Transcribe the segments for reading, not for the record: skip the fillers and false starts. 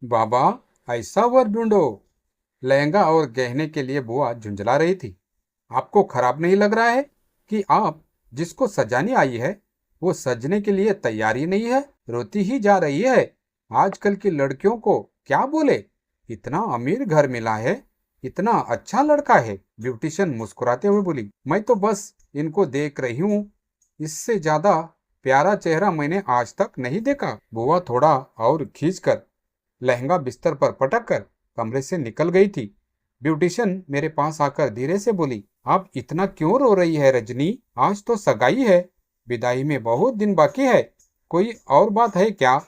बाबा, ऐसा वर ढूंढो। लहंगा और गहने के लिए बुआ झुंझला रही थी। आपको खराब नहीं लग रहा है कि आप जिसको सजाने आई है वो सजने के लिए तैयार ही नहीं है, रोती ही जा रही है। आजकल की लड़कियों को क्या बोले, इतना अमीर घर मिला है, इतना अच्छा लड़का है। ब्यूटिशियन मुस्कुराते हुए बोली, मैं तो बस इनको देख रही हूँ, इससे ज्यादा प्यारा चेहरा मैंने आज तक नहीं देखा। बुआ थोड़ा और खींचकर लहंगा बिस्तर पर पटक कर कमरे से निकल गई थी। ब्यूटिशियन मेरे पास आकर धीरे से बोली, आप इतना क्यों रो रही है रजनी? आज तो सगाई है, विदाई में बहुत दिन बाकी है। कोई और बात है क्या?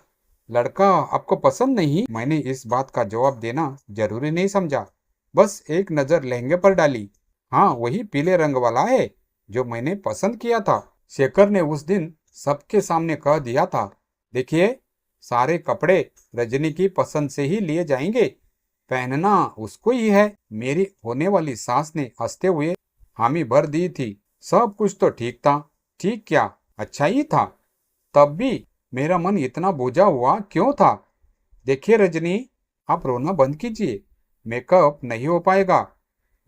लड़का आपको पसंद नहीं? मैंने इस बात का जवाब देना जरूरी नहीं समझा, बस एक नजर लहंगे पर डाली। हाँ, वही पीले रंग वाला है जो मैंने पसंद किया था। शेखर ने उस दिन सबके सामने कह दिया था, देखिए, सारे कपड़े रजनी की पसंद से ही लिए जाएंगे, पहनना उसको ही है। मेरी होने वाली सास ने हंसते हुए हामी भर दी थी। सब कुछ तो ठीक था। ठीक क्या, अच्छा ही था। तब भी मेरा मन इतना बोझा हुआ क्यों था? देखिए रजनी, आप रोना बंद कीजिए, मेकअप नहीं हो पाएगा।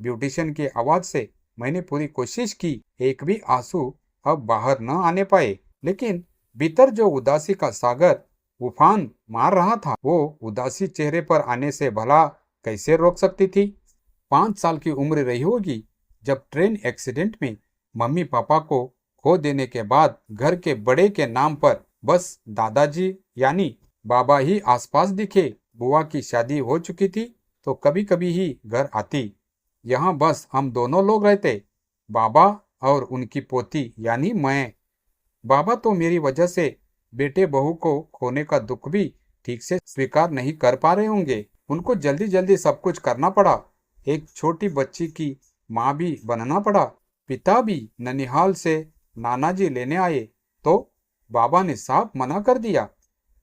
ब्यूटिशियन की आवाज से मैंने पूरी कोशिश की, एक भी आंसू अब बाहर न आने पाए, लेकिन भीतर जो उदासी का सागर उफान मार रहा था वो उदासी चेहरे पर आने से भला कैसे रोक सकती थी? 5 साल की उम्र रही होगी जब ट्रेन एक्सीडेंट में मम्मी पापा को खो देने के बाद घर के बड़े के नाम पर बस दादाजी यानी बाबा ही आसपास दिखे। बुआ की शादी हो चुकी थी तो कभी कभी ही घर आती। यहाँ बस हम दोनों लोग रहते, बाबा और उनकी पोती यानी मैं। बाबा तो मेरी वजह से बेटे बहू को खोने का दुख भी ठीक से स्वीकार नहीं कर पा रहे होंगे। उनको जल्दी जल्दी सब कुछ करना पड़ा, एक छोटी बच्ची की माँ भी बनना पड़ा। पिता भी ननिहाल से नाना जी लेने आए तो बाबा ने साफ मना कर दिया।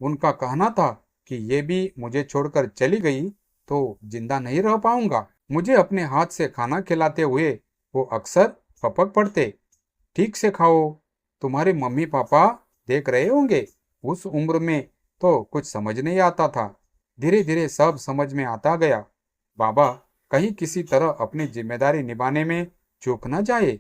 उनका कहना था कि ये भी मुझे छोड़कर चली गई तो जिंदा नहीं रह पाऊंगा। मुझे अपने हाथ से खाना खिलाते हुए वो अक्सर फपक पड़ते, ठीक से खाओ, तुम्हारे मम्मी पापा देख रहे होंगे। उस उम्र में तो कुछ समझ नहीं आता था, धीरे धीरे सब समझ में आता गया। बाबा कहीं किसी तरह अपनी जिम्मेदारी निभाने में चूक न जाए,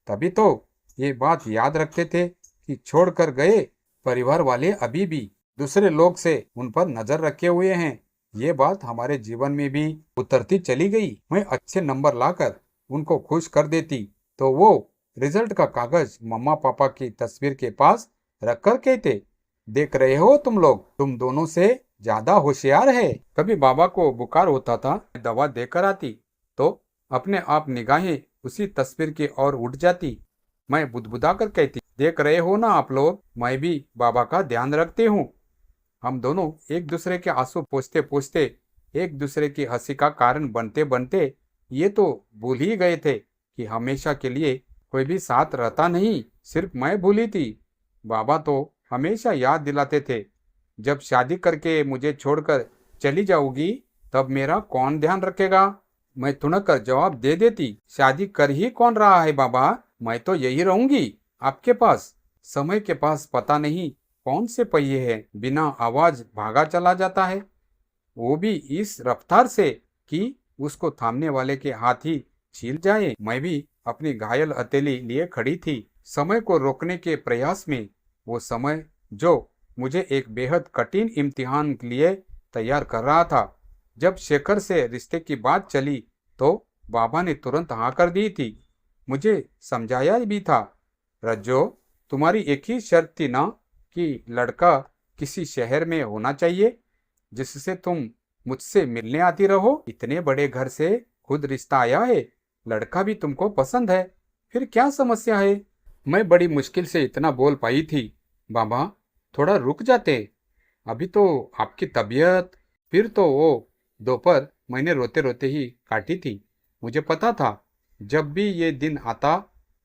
तभी तो ये बात याद रखते थे कि छोड़कर गए परिवार वाले अभी भी दूसरे लोग से उन पर नजर रखे हुए हैं। ये बात हमारे जीवन में भी उतरती चली गई। मैं अच्छे नंबर लाकर उनको खुश कर देती तो वो रिजल्ट का कागज मम्मा पापा की तस्वीर के पास रखकर कहते, देख रहे हो तुम लोग, तुम दोनों से ज्यादा होशियार है। कभी बाबा को बुखार होता था, दवा देकर आती तो अपने आप निगाहें उसी तस्वीर की ओर उठ जाती। मैं बुदबुदा कर कहती, देख रहे हो ना आप लोग, मैं भी बाबा का ध्यान रखती हूँ। हम दोनों एक दूसरे के आंसू पोंछते पोंछते एक दूसरे की हंसी का कारण बनते बनते ये तो भूल ही गए थे कि हमेशा के लिए कोई भी साथ रहता नहीं, सिर्फ मैं भूली थी। बाबा तो हमेशा याद दिलाते थे, जब शादी करके मुझे छोड़कर चली जाऊंगी तब मेरा कौन ध्यान रखेगा? मैं तुनक कर जवाब दे देती, शादी कर ही कौन रहा है बाबा, मैं तो यही रहूंगी आपके पास। समय के पास पता नहीं कौन से पहिए हैं, बिना आवाज भागा चला जाता है, वो भी इस रफ्तार से कि उसको थामने वाले के हाथ ही छील जाए। मैं भी अपनी घायल हथेली लिए खड़ी थी, समय को रोकने के प्रयास में। वो समय जो मुझे एक बेहद कठिन इम्तिहान के लिए तैयार कर रहा था। जब शेखर से रिश्ते की बात चली तो बाबा ने तुरंत हाँ कर दी थी। मुझे समझाया भी था, रज्जो, तुम्हारी एक ही शर्त थी ना कि लड़का किसी शहर में होना चाहिए जिससे तुम मुझसे मिलने आती रहो। इतने बड़े घर से खुद रिश्ता आया है, लड़का भी तुमको पसंद है, फिर क्या समस्या है? मैं बड़ी मुश्किल से इतना बोल पाई थी, बाबा थोड़ा रुक जाते, अभी तो आपकी तबीयत। फिर तो वो दोपहर मैंने रोते रोते ही काटी थी। मुझे पता था जब भी ये दिन आता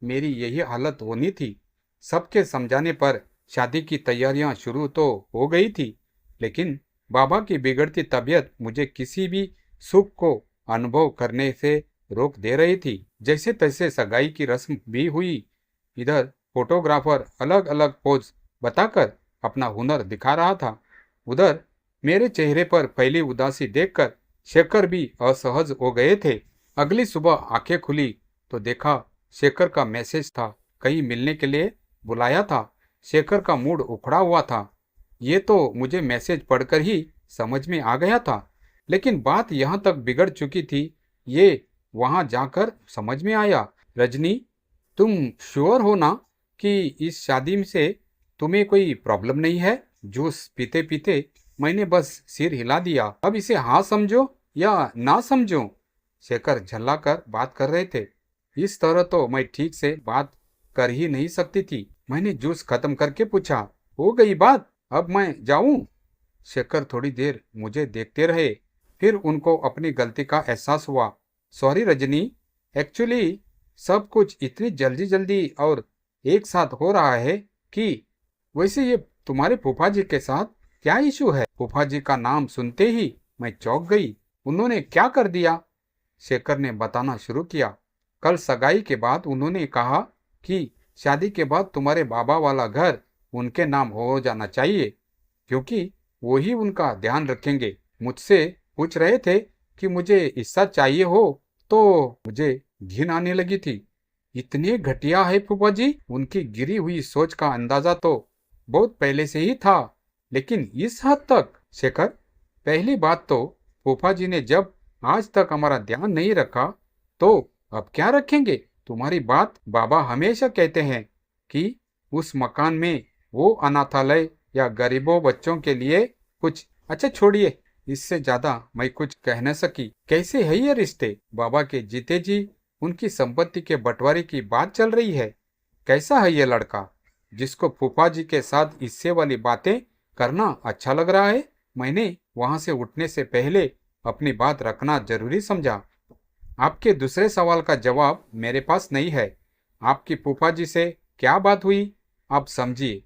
मेरी यही हालत होनी थी। सबके समझाने पर शादी की तैयारियां शुरू तो हो गई थी, लेकिन बाबा की बिगड़ती तबीयत मुझे किसी भी सुख को अनुभव करने से रोक दे रही थी। जैसे तैसे सगाई की रस्म भी हुई। इधर फोटोग्राफर अलग अलग पोज बताकर अपना हुनर दिखा रहा था, उधर मेरे चेहरे पर फैली उदासी देखकर शेखर भी असहज हो गए थे। अगली सुबह आंखें खुली तो देखा शेखर का मैसेज था, कहीं मिलने के लिए बुलाया था। शेखर का मूड उखड़ा हुआ था। ये तो मुझे मैसेज पढ़कर ही समझ में आ गया था, लेकिन बात यहाँ तक बिगड़ चुकी थी, ये वहां जाकर समझ में आया। रजनी, तुम श्योर हो ना कि इस शादी से तुम्हें कोई प्रॉब्लम नहीं है? जूस पीते पीते मैंने बस सिर हिला दिया। अब इसे हाँ समझो या ना समझो? शेखर झल्ला कर बात कर रहे थे। इस तरह तो मैं ठीक से बात कर ही नहीं सकती थी। मैंने जूस खत्म करके पूछा, हो गई बात, अब मैं जाऊं? शेखर थोड़ी देर मुझे देखते रहे, फिर उनको अपनी गलती का एहसास हुआ। सॉरी रजनी, एक्चुअली सब कुछ इतनी जल्दी जल्दी और एक साथ हो रहा है कि वैसे ये तुम्हारे फूफा जी के साथ क्या इशू है? फूफा जी का नाम सुनते ही मैं चौंक गई। उन्होंने क्या कर दिया? शेखर ने बताना शुरू किया। कल सगाई के बाद उन्होंने कहा कि शादी के बाद तुम्हारे बाबा वाला घर उनके नाम हो जाना चाहिए, क्योंकि वो ही उनका ध्यान रखेंगे। मुझसे पूछ रहे थे कि मुझे हिस्सा चाहिए हो, तो मुझे घिन आने लगी थी। इतने घटिया है फूफा जी, उनकी गिरी हुई सोच का अंदाजा तो बहुत पहले से ही था, लेकिन इस हद तक? शेखर, पहली बात तो फूफा जी ने जब आज तक हमारा ध्यान नहीं रखा, तो अब क्या रखेंगे? तुम्हारी बात बाबा हमेशा कहते हैं कि उस मकान में वो अनाथालय या गरीबों बच्चों के लिए कुछ। अच्छा छोड़िए, इससे ज्यादा मैं कुछ कह न सकी। कैसे है ये रिश्ते? बाबा के जीते जी उनकी संपत्ति के बंटवारे की बात चल रही है। कैसा है ये लड़का जिसको फूफा जी के साथ हिस्से वाली बातें करना अच्छा लग रहा है? मैंने वहां से उठने से पहले अपनी बात रखना जरूरी समझा। आपके दूसरे सवाल का जवाब मेरे पास नहीं है। आपकी फूफा जी से क्या बात हुई, आप समझिए।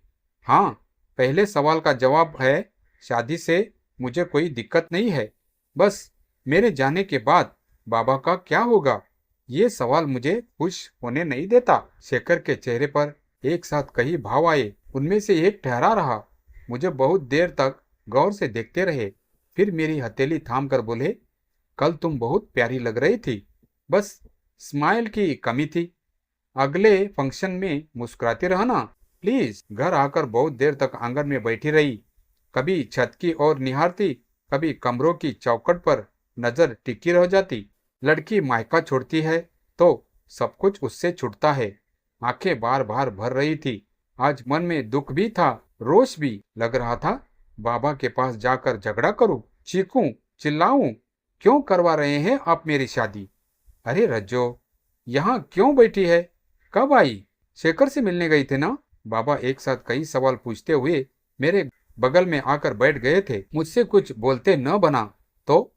हाँ, पहले सवाल का जवाब है, शादी से मुझे कोई दिक्कत नहीं है, बस मेरे जाने के बाद बाबा का क्या होगा, ये सवाल मुझे खुश होने नहीं देता। शेखर के चेहरे पर एक साथ कई भाव आए। उनमें से एक ठहरा रहा। मुझे बहुत देर तक गौर से देखते रहे, फिर मेरी हथेली थाम कर बोले, कल तुम बहुत प्यारी लग रही थी, बस स्माइल की कमी थी। अगले फंक्शन में मुस्कुराती रहना प्लीज। घर आकर बहुत देर तक आंगन में बैठी रही, कभी छत की ओर निहारती, कभी कमरों की चौखट पर नजर टिकी रह जाती। लड़की मायका छोड़ती है तो सब कुछ उससे छूटता है। आंखें बार बार भर रही थी। आज मन में दुख भी था, रोष भी। लग रहा था बाबा के पास जाकर झगड़ा करूं, चीखूं, चिल्लाऊं, क्यों करवा रहे हैं आप मेरी शादी? अरे रज्जो, यहाँ क्यों बैठी है? कब आई? शेखर से मिलने गई थे ना? बाबा एक साथ कई सवाल पूछते हुए मेरे बगल में आकर बैठ गए थे। मुझसे कुछ बोलते न बना तो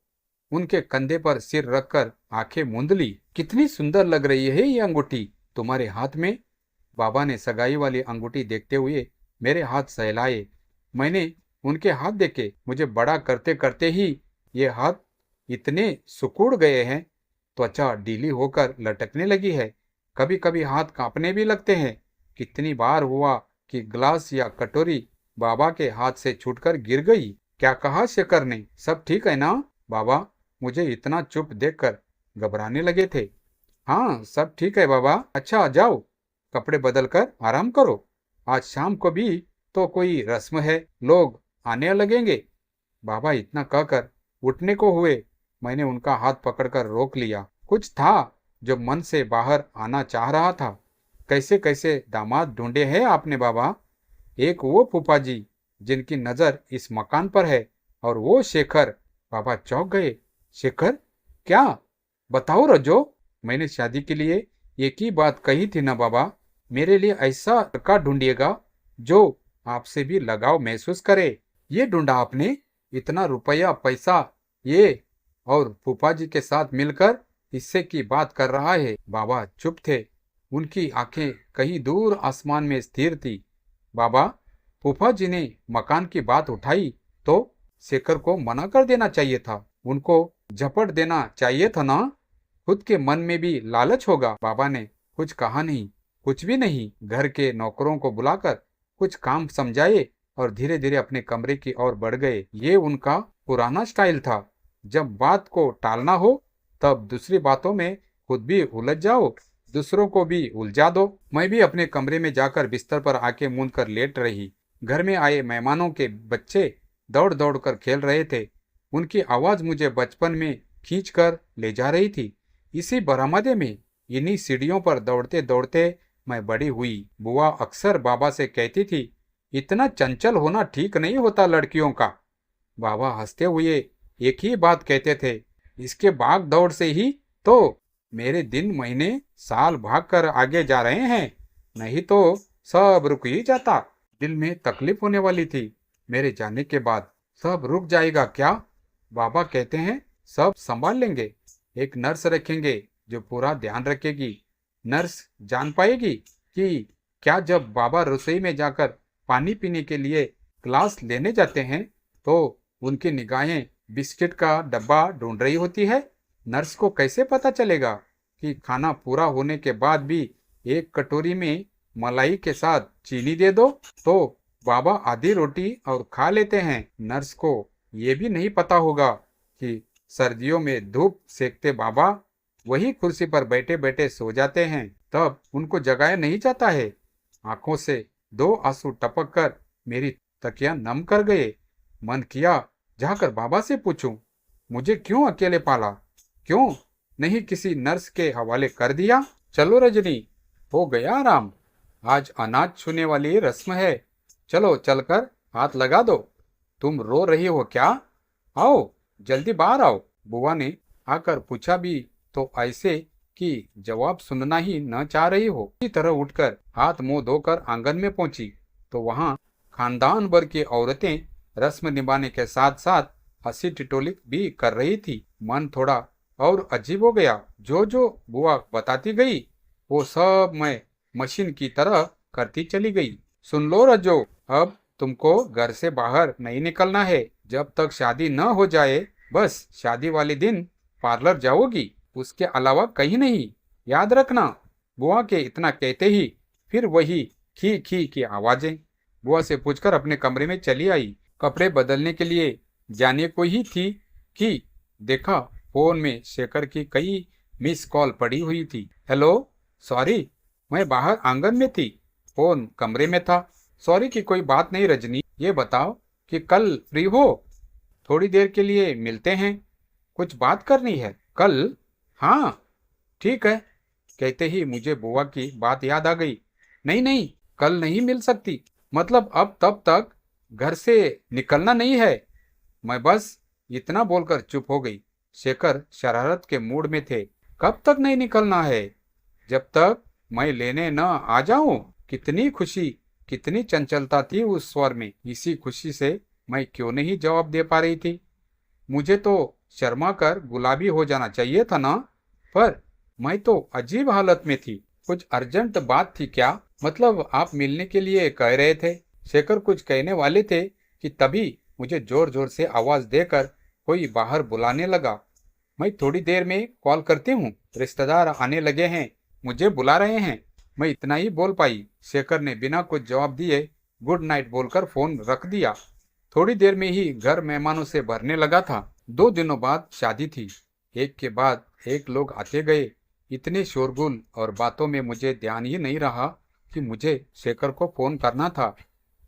उनके कंधे पर सिर रखकर आंखें मूंद ली। कितनी सुंदर लग रही है ये अंगूठी तुम्हारे हाथ में। बाबा ने सगाई वाली अंगूठी देखते हुए मेरे हाथ सहलाए। मैंने उनके हाथ देखे। मुझे बड़ा करते करते ही ये हाथ इतने सिकुड़ गए हैं, त्वचा ढीली होकर लटकने लगी है। कभी कभी हाथ कांपने भी लगते हैं। कितनी बार हुआ कि ग्लास या कटोरी बाबा के हाथ से छूटकर गिर गई। क्या कहा शेखर ने? सब ठीक है ना? बाबा मुझे इतना चुप देखकर घबराने लगे थे। हाँ सब ठीक है बाबा। अच्छा जाओ, कपड़े बदल कर आराम करो, आज शाम को भी तो कोई रस्म है, लोग आने लगेंगे। बाबा इतना कहकर उठने को हुए। मैंने उनका हाथ पकड़कर रोक लिया। कुछ था जो मन से बाहर आना चाह रहा था। कैसे कैसे दामाद ढूंढे हैं आपने बाबा? एक वो फूफा जी जिनकी नजर इस मकान पर है, और वो शेखर। बाबा चौंक गए। शेखर? क्या? बताओ रजो। मैंने शादी के लिए एक ही बात कही थी ना बाबा, मेरे लिए ऐसा लड़का ढूंढिएगा जो आपसे भी लगाव महसूस करे। ये ढूंढा आपने? इतना रुपया पैसा ये, और फूफा जी के साथ मिलकर हिस्से की बात कर रहा है। बाबा चुप थे। उनकी आंखें कहीं दूर आसमान में स्थिर थी। बाबा, फूफा जी ने मकान की बात उठाई तो शेखर को मना कर देना चाहिए था, उनको झपट देना चाहिए था ना? खुद के मन में भी लालच होगा। बाबा ने कुछ कहा नहीं, कुछ भी नहीं। घर के नौकरों को बुलाकर कुछ काम समझाए और धीरे धीरे अपने कमरे की ओर बढ़ गए। ये उनका पुराना स्टाइल था। जब बात को टालना हो तब दूसरी बातों में खुद भी उलझ जाओ, दूसरों को भी उलझा दो। मैं भी अपने कमरे में जाकर बिस्तर पर आके मूंद कर लेट रही। घर में आए मेहमानों के बच्चे दौड़ दौड़ कर खेल रहे थे। उनकी आवाज मुझे बचपन में खींच कर ले जा रही थी। इसी बरामदे में इन्हीं सीढ़ियों पर दौड़ते दौड़ते मैं बड़ी हुई। बुआ अक्सर बाबा से कहती थी, इतना चंचल होना ठीक नहीं होता लड़कियों का। बाबा हंसते हुए एक ही बात कहते थे, इसके भाग दौड़ से ही तो मेरे दिन महीने साल भाग कर आगे जा रहे हैं, नहीं तो सब रुक ही जाता। दिल में तकलीफ होने वाली थी। मेरे जाने के बाद सब रुक जाएगा क्या? बाबा कहते हैं सब संभाल लेंगे, एक नर्स रखेंगे जो पूरा ध्यान रखेगी। नर्स जान पाएगी कि क्या जब बाबा रसोई में जाकर पानी पीने के लिए ग्लास लेने जाते हैं तो उनकी निगाहें बिस्किट का डब्बा ढूंढ रही होती है। नर्स को कैसे पता चलेगा कि खाना पूरा होने के बाद भी एक कटोरी में मलाई के साथ चीनी दे दो? तो बाबा आधी रोटी और खा लेते हैं। नर्स को ये भी नहीं पता होगा कि सर्दियों में धूप सेकते बाबा वही कुर्सी पर बैठे बैठे सो जाते हैं, तब उनको जगाया नहीं जाता है। आंखों से दो आंसू टपक कर मेरी तकिया नम कर गए। मन किया जाकर बाबा से पूछूं, मुझे क्यों अकेले पाला, क्यों नहीं किसी नर्स के हवाले कर दिया? चलो रजनी, हो गया आराम, आज अनाज छूने वाली रस्म है, चलो चलकर हाथ लगा दो। तुम रो रही हो क्या? आओ जल्दी बाहर आओ। बुआ ने आकर पूछा भी तो ऐसे कि जवाब सुनना ही न चाह रही हो। इसी तरह उठकर हाथ मुंह धोकर आंगन में पहुंची तो वहां खानदान भर की औरतें रस्म निभाने के साथ साथ हंसी टिटोली भी कर रही थी। मन थोड़ा और अजीब हो गया। जो जो बुआ बताती गई वो सब मैं मशीन की तरह करती चली गई। सुन लो रजो, अब तुमको घर से बाहर नहीं निकलना है जब तक शादी न हो जाए। बस शादी वाले दिन पार्लर जाओगी, उसके अलावा कहीं नहीं, याद रखना। बुआ के इतना कहते ही फिर वही खी खी की आवाजें बुआ से पूछकर अपने कमरे में चली आई। कपड़े बदलने के लिए जाने को ही थी कि देखा फोन में शेखर की कई मिस कॉल पड़ी हुई थी। हेलो, सॉरी, मैं बाहर आंगन में थी, फोन कमरे में था। सॉरी की कोई बात नहीं रजनी, ये बताओ कि कल फ्री हो? थोड़ी देर के लिए मिलते हैं, कुछ बात करनी है। कल? हाँ ठीक है। कहते ही मुझे बुआ की बात याद आ गई। नहीं नहीं, कल नहीं मिल सकती, मतलब अब तब तक घर से निकलना नहीं है। मैं बस इतना बोलकर चुप हो गई। शेखर शरारत के मूड में थे। कब तक नहीं निकलना है? जब तक मैं लेने न आ जाऊं। कितनी खुशी, कितनी चंचलता थी उस स्वर में। इसी खुशी से मैं क्यों नहीं जवाब दे पा रही थी। मुझे तो शर्मा कर गुलाबी हो जाना चाहिए था ना, पर मैं तो अजीब हालत में थी। कुछ अर्जेंट बात थी क्या? मतलब आप मिलने के लिए कह रहे थे? शेखर कुछ कहने वाले थे कि तभी मुझे जोर जोर से आवाज देकर कोई बाहर बुलाने लगा। मैं थोड़ी देर में कॉल करती हूँ, रिश्तेदार आने लगे हैं, मुझे बुला रहे हैं। मैं इतना ही बोल पाई। शेखर ने बिना कुछ जवाब दिए गुड नाइट बोलकर फोन रख दिया। थोड़ी देर में ही घर मेहमानों से भरने लगा था। 2 दिनों बाद शादी थी। एक के बाद एक लोग आते गए। इतने शोरगुल और बातों में मुझे ध्यान ही नहीं रहा कि मुझे शेखर को फोन करना था।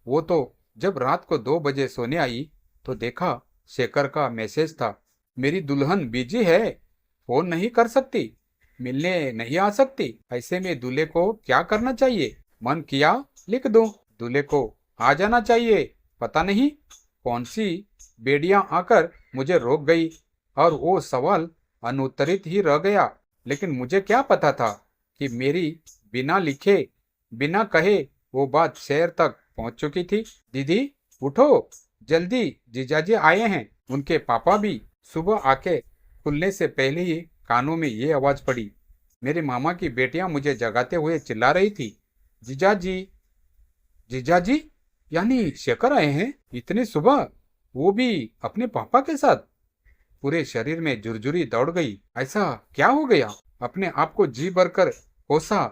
वो तो जब रात को 2 बजे सोने आई तो देखा शेखर का मैसेज था, मेरी दुल्हन बिजी है, फोन नहीं कर सकती, मिलने नहीं आ सकती। ऐसे में दूल्हे को क्या करना चाहिए? मन किया लिख दूं, दूल्हे को आ जाना चाहिए। पता नहीं कौन सी बेड़ियां आकर मुझे रोक गई और वो सवाल अनुत्तरित ही रह गया। लेकिन मुझे क्या पता था कि मेरी बिना लिखे बिना कहे वो बात शहर तक पहुंच चुकी थी। दीदी उठो, जल्दी जीजाजी आए हैं। उनके पापा भी सुबह आके खुलने से पहले ही कानों में ये आवाज पड़ी। मेरे मामा की बेटियां मुझे जगाते हुए चिल्ला रही थी, जीजाजी जीजाजी, यानी शेखर आए हैं इतनी सुबह, वो भी अपने पापा के साथ। पूरे शरीर में जुरजुरी दौड़ गई। ऐसा क्या हो गया? अपने आप को जी भरकर कोसा।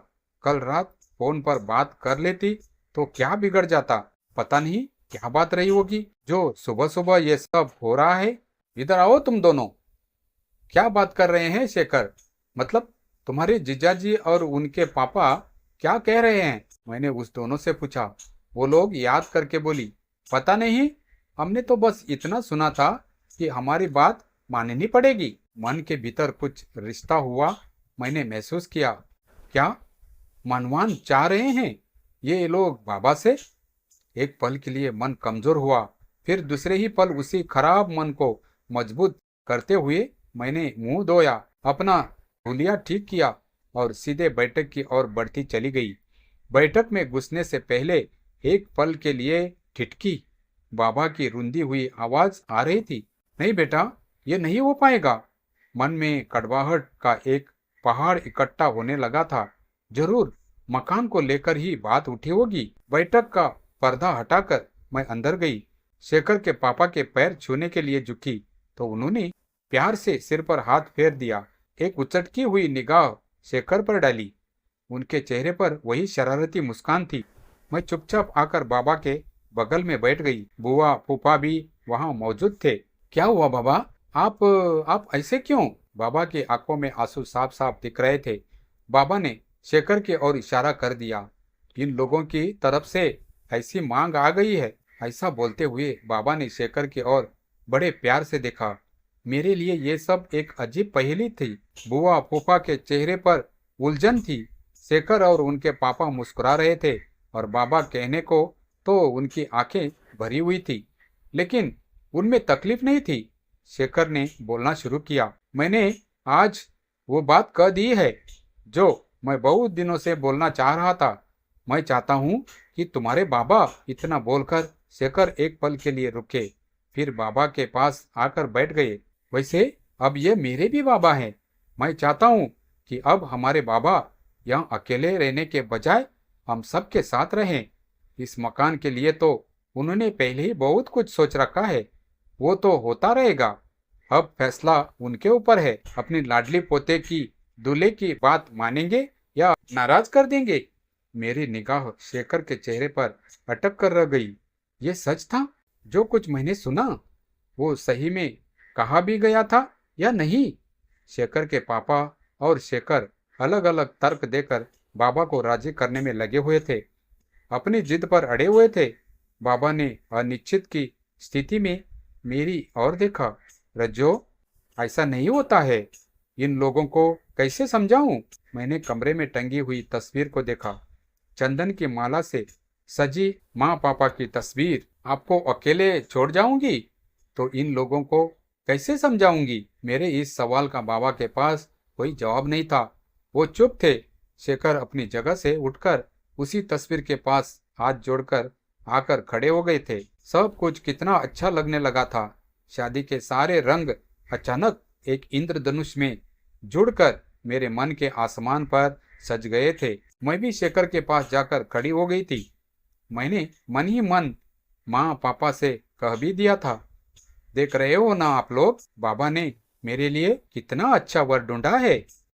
कल रात फोन पर बात कर लेती तो क्या बिगड़ जाता? पता नहीं क्या बात रही होगी जो सुबह सुबह ये सब हो रहा है? इधर आओ तुम दोनों। क्या बात कर रहे हैं शेखर? मतलब तुम्हारे जीजाजी और उनके पापा क्या कह रहे हैं? मैंने उस दोनों से पूछा। वो लोग याद करके बोली, पता नहीं, हमने तो बस इतना सुना था कि हमारी बात माननी पड़ेगी। मन के भीतर कुछ रिश्ता हुआ। मैंने महसूस किया, क्या मनवान चाह रहे हैं ये लोग बाबा से? एक पल के लिए मन कमजोर हुआ, फिर दूसरे ही पल उसी खराब मन को मजबूत करते हुए मैंने मुंह धोया, अपना हुलिया ठीक किया और सीधे बैठक की ओर बढ़ती चली गई। बैठक में घुसने से पहले एक पल के लिए ठिठकी। बाबा की रुंधी हुई आवाज आ रही थी, नहीं बेटा, ये नहीं हो पाएगा। मन में कड़वाहट का एक पहाड़ इकट्ठा होने लगा था। जरूर मकान को लेकर ही बात उठी होगी। बैठक का पर्दा हटाकर मैं अंदर गई। शेखर के पापा के पैर छूने के लिए झुकी तो उन्होंने प्यार से सिर पर हाथ फेर दिया। एक उचटकी हुई निगाह शेखर पर डाली। उनके चेहरे पर वही शरारती मुस्कान थी। मैं चुपचाप आकर बाबा के बगल में बैठ गई। बुआ फूफा भी वहां मौजूद थे। क्या हुआ बाबा? आप ऐसे क्यों? बाबा की आंखों में आंसू साफ साफ दिख रहे थे। बाबा ने शेखर की ओर इशारा कर दिया। इन लोगों की तरफ से ऐसी मांग आ गई है। ऐसा बोलते हुए बाबा ने शेखर की ओर बड़े प्यार से देखा। मेरे लिए ये सब एक अजीब पहेली थी। बुआ फूफा के चेहरे पर उलझन थी। शेखर और उनके पापा मुस्कुरा रहे थे और बाबा कहने को तो उनकी आंखें भरी हुई थी, लेकिन उनमें तकलीफ नहीं थी। शेखर ने बोलना शुरू किया, मैंने आज वो बात कह दी है जो मैं बहुत दिनों से बोलना चाह रहा था। मैं चाहता हूँ कि तुम्हारे बाबा। इतना बोलकर शेखर एक पल के लिए रुके, फिर बाबा के पास आकर बैठ गए। वैसे अब ये मेरे भी बाबा हैं। मैं चाहता हूँ कि अब हमारे बाबा यहाँ अकेले रहने के बजाय हम सबके साथ रहें। इस मकान के लिए तो उन्होंने पहले ही बहुत कुछ सोच रखा है। वो तो होता रहेगा। अब फैसला उनके ऊपर है। अपनी लाडली पोते की दूल्हे की बात मानेंगे या नाराज कर देंगे? मेरी निगाह शेखर के चेहरे पर अटक कर रह गई। ये सच था? जो कुछ मैंने सुना वो सही में कहा भी गया था या नहीं? शेखर के पापा और शेखर अलग अलग तर्क देकर बाबा को राजी करने में लगे हुए थे, अपनी जिद पर अड़े हुए थे। बाबा ने अनिश्चित की स्थिति में मेरी ओर देखा। रज्जो, ऐसा नहीं होता है। इन लोगों को कैसे समझाऊं? मैंने कमरे में टंगी हुई तस्वीर को देखा। चंदन की माला से सजी माँ पापा की तस्वीर। आपको अकेले छोड़ जाऊंगी तो इन लोगों को कैसे समझाऊंगी? मेरे इस सवाल का बाबा के पास कोई जवाब नहीं था। वो चुप थे। शेखर अपनी जगह से उठकर उसी तस्वीर के पास हाथ जोड़कर आकर खड़े हो गए थे। सब कुछ कितना अच्छा लगने लगा था। शादी के सारे रंग अचानक एक इंद्रधनुष में जुड़कर मेरे मन के आसमान पर सज गए थे। मैं भी शेखर के पास जाकर खड़ी हो गई थी। मैंने मन ही मन माँ पापा से कह भी दिया था, देख रहे हो ना आप लोग, बाबा ने मेरे लिए कितना अच्छा वर ढूंढा है।